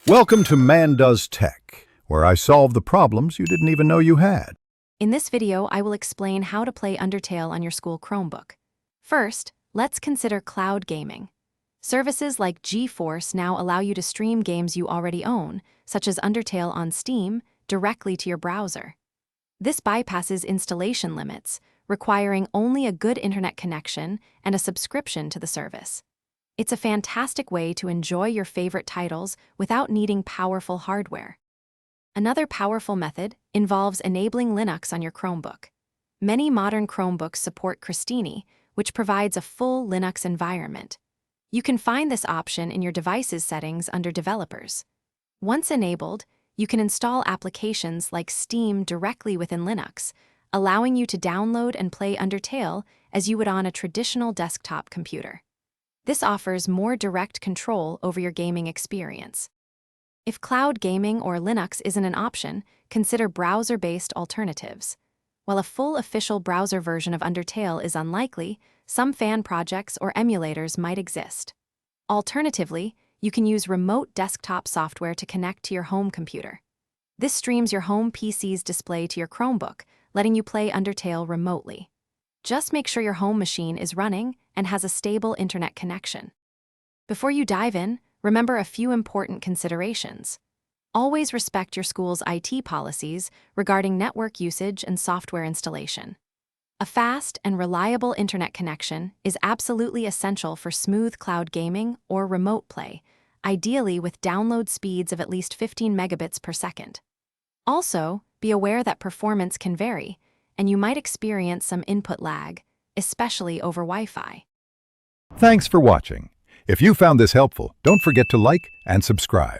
Welcome to Man Does Tech, where I solve the problems you didn't even know you had. In this video, I will explain how to play Undertale on your school Chromebook. First, let's consider cloud gaming. Services like GeForce now allow you to stream games you already own, such as Undertale on Steam, directly to your browser. This bypasses installation limits, requiring only a good internet connection and a subscription to the service. It's a fantastic way to enjoy your favorite titles without needing powerful hardware. Another powerful method involves enabling Linux on your Chromebook. Many modern Chromebooks support Christini, which provides a full Linux environment. You can find this option in your device's settings under Developers. Once enabled, you can install applications like Steam directly within Linux, allowing you to download and play Undertale as you would on a traditional desktop computer. This offers more direct control over your gaming experience. If cloud gaming or Linux isn't an option, consider browser-based alternatives. While a full official browser version of Undertale is unlikely, some fan projects or emulators might exist. Alternatively, you can use remote desktop software to connect to your home computer. This streams your home PC's display to your Chromebook, letting you play Undertale remotely. Just make sure your home machine is running and has a stable internet connection. Before you dive in, remember a few important considerations. Always respect your school's IT policies regarding network usage and software installation. A fast and reliable internet connection is absolutely essential for smooth cloud gaming or remote play, ideally with download speeds of at least 15 megabits per second. Also, be aware that performance can vary, and you might experience some input lag, especially over Wi-Fi. Thanks for watching. If you found this helpful, don't forget to like and subscribe.